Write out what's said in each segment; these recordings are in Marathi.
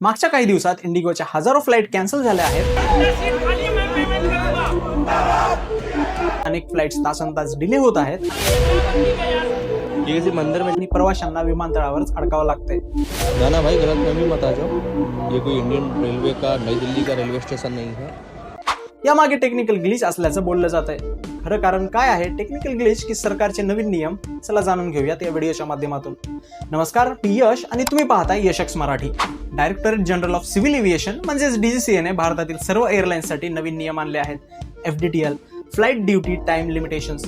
मागच्या काही दिवसात इंडिगोच्या हजारो फ्लाइट कॅन्सल झाल्या आहेत। अनेक फ्लाइट्स तासंतास डिले होत आहेत। ये मंदिर में आणि प्रवाशांना विमानतळावरच अडकावं लागतंय। ना भाई, गलतफहमी मत आ जाओ। ये कोई इंडियन रेलवे का नई दिल्ली का रेलवे स्टेशन नहीं है। यामागे टेक्निकल ग्लिच असल्याचं बोललं जात आहे। खरं कारण काय आहे टेक्निकल ग्लिच की सरकारचे नवीन नियम? चला जाणून घेऊयात या व्हिडिओच्या माध्यमातून। नमस्कार, मी यश आणि तुम्ही पाहताय यशक्स Marathi. Directorate general of civil aviation म्हणजेच DGCA ने भारतातील सर्व एअरलाइन्ससाठी नवीन नियम आणले आहेत। FDTL flight duty time limitations.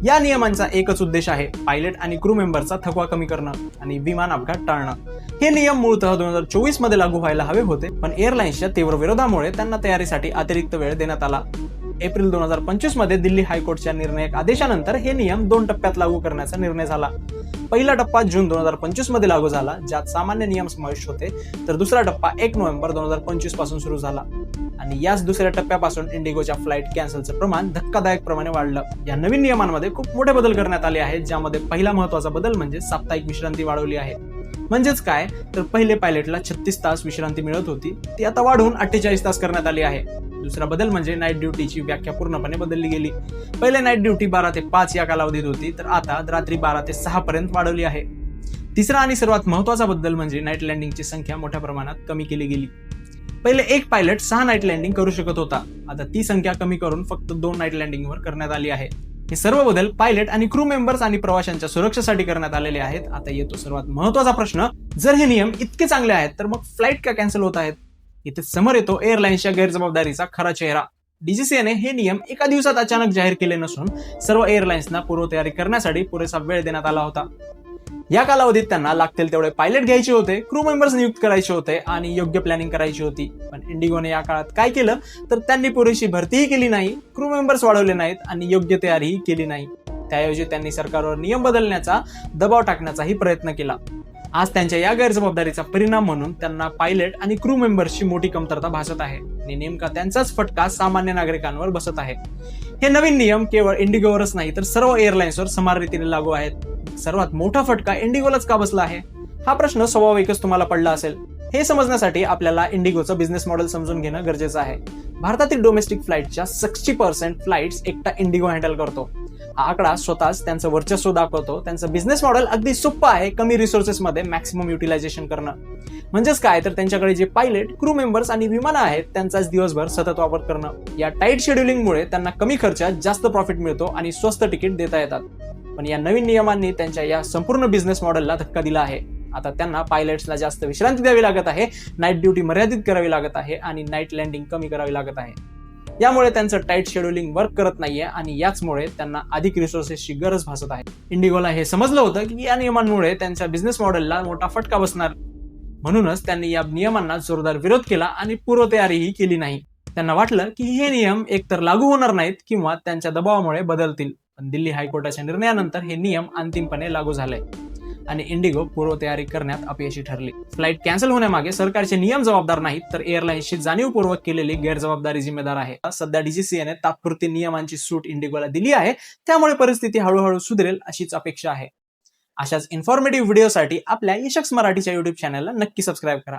या नियमांचा एकच उद्देश आहे पायलट आणि क्रू मेंबरचा थकवा कमी करणं आणि विमान अपघात टाळणं। हे नियम मूळतः 2024 मध्ये लागू व्हायला हवे होते, पण एअरलाइन्सच्या तीव्र विरोधामुळे त्यांना तयारीसाठी अतिरिक्त वेळ देण्यात आला। एप्रिल 2025 मध्ये दिल्ली हायकोर्टच्या निर्णायक आदेशानंतर हे नियम 2 टप्प्यात लागू करण्याचा निर्णय झाला। पहिला टप्पा जून 2025 मध्ये लागू झाला, ज्यात सामान्य नियम समाविष्ट होते, तर दुसरा टप्पा 1 नोव्हेंबर 2025 पासून सुरू झाला। आणि याच दुसऱ्या टप्प्यापासून इंडिगोच्या फ्लाइट कॅन्सलचं प्रमाण धक्कादायक प्रमाणे वाढलं। या नवीन नियमांमध्ये खूप मोठे बदल करण्यात आले आहेत, ज्यामध्ये पहिला महत्त्वाचा बदल म्हणजे साप्ताहिक विश्रांती वाढवली आहे। म्हणजेच काय, तर पहिले पायलटला 36 तास विश्रांती मिळत होती, ती आता वाढवून 48 तास करण्यात आली आहे। दुसरा बदल म्हणजे नाईट ड्युटीची व्याख्या पूर्णपणे बदलली गेली। पहिले नाईट ड्युटी 12 ते 5 या कालावधीत होती, तर आता रात्री 12 ते 6 पर्यंत वाढवली आहे। तिसरा आणि सर्वात महत्त्वाचा बदल म्हणजे नाईट लँडिंगची संख्या मोठ्या प्रमाणात कमी केली गेली। पहिले एक पायलट 6 नाईट लँडिंग करू शकत होता, आता ती संख्या कमी करून फक्त 2 नाईट लँडिंगवर करण्यात आली आहे। हे सर्व बदल पायलट आणि क्रू मेंबर्स आणि प्रवाशांच्या सुरक्षेसाठी करण्यात आलेले आहेत। आता येतो सर्वात महत्त्वाचा प्रश्न, जर हे नियम इतके चांगले आहेत तर मग फ्लाइट का कॅन्सल होत आहेत? इथे समोर येतो एअरलाइन्सच्या गैरजबाबदारीचा खरा चेहरा। DGCA ने हे नियम एका दिवसात अचानक जाहीर केले नसून सर्व एअरलाइन्सना पूर्वतयारी करण्यासाठी पुरेसा वेळ देण्यात आला होता। या कालावधीत त्यांना लागतील तेवढे पायलट घ्यायचे होते, क्रू मेंबर्स नियुक्त करायचे होते आणि योग्य प्लॅनिंग करायची होती। पण इंडिगोने या काळात काय केलं, तर त्यांनी पुरेशी भरतीही केली नाही, क्रू मेंबर्स वाढवले नाहीत आणि योग्य तयारीही केली नाही। त्याऐवजी त्यांनी सरकारवर नियम बदलण्याचा दबाव टाकण्याचाही प्रयत्न केला। आज त्यांच्या या गैरजबाबदारीचा परिणाम म्हणून त्यांना पायलट आणि क्रू मेंबर्सची मोठी कमतरता भासत आहे आणि नेमका त्यांचाच फटका सामान्य नागरिकांवर बसत आहे। हे नवीन नियम केवळ इंडिगोवरच नाही तर सर्व एअरलाइन्सवर समान रीतीने लागू आहेत। सर्वात मोठा फटका इंडिगोलाच का बसला आहे? हा प्रश्न स्वाभाविकच तुम्हाला पडला असेल। हे समजण्यासाठी आपल्याला इंडिगोचं बिझनेस मॉडेल समजून घेणं गरजेचं आहे। भारतातील डोमेस्टिक फ्लाइटच्या 60% फ्लाइट्स एकटा इंडिगो हँडल करतो। हा आकडा स्वतःच त्यांचं वर्चस्व दाखवतो। त्यांचं बिझनेस मॉडेल अगदी सोपं आहे, कमी रिसोर्सेस मध्ये मॅक्सिमम युटिलायझेशन करणं। म्हणजेच काय, तर त्यांच्याकडे जे पायलट, क्रू मेंबर्स आणि विमानं आहेत त्यांचाच दिवसभर सतत वापर करणं। या टाईट शेड्युलिंगमुळे त्यांना कमी खर्चात जास्त प्रॉफिट मिळतो आणि स्वस्त तिकीट देता येतात। पण या नवीन नियमांनी त्यांच्या या संपूर्ण बिझनेस मॉडेलला धक्का दिला आहे। आता त्यांना पायलट्सला जास्त विश्रांती द्यावी लागत आहे, नाईट ड्युटी मर्यादित करावी लागत आहे आणि नाईट लँडिंग कमी करावी लागत आहे। यामुळे त्यांचं टाईट शेड्युलिंग वर्क करत नाहीये आणि याचमुळे त्यांना अधिक रिसोर्सेसची गरज भासत आहे। इंडिगोला हे समजलं होतं की या नियमांमुळे त्यांच्या बिझनेस मॉडेलला मोठा फटका बसणार, म्हणूनच त्यांनी या नियमांना जोरदार विरोध केला आणि पूर्वतयारीही केली नाही। त्यांना वाटलं की हे नियम एकतर लागू होणार नाहीत किंवा त्यांच्या दबावामुळे बदलतील। पण दिल्ली हायकोर्टाच्या निर्णयानंतर हे नियम अंतिमपणे लागू झाले आणि इंडिगो पूर्वतयारी करण्यात अपयशी ठरली। फ्लाइट कॅन्सल होण्यामागे सरकारचे नियम जबाबदार नाहीत, तर एअरलाइन्सची जाणीवपूर्वक केलेली गैरजबाबदारी जिम्मेदार आहे। सध्या DGCA ने तात्पुरती नियमांची सूट इंडिगोला दिली आहे, त्यामुळे परिस्थिती हळूहळू सुधरेल अशीच अपेक्षा आहे। अशाच इन्फॉर्मेटिव्ह व्हिडिओसाठी आपल्या यशक्स मराठीच्या YouTube चॅनलला नक्की सबस्क्राईब करा।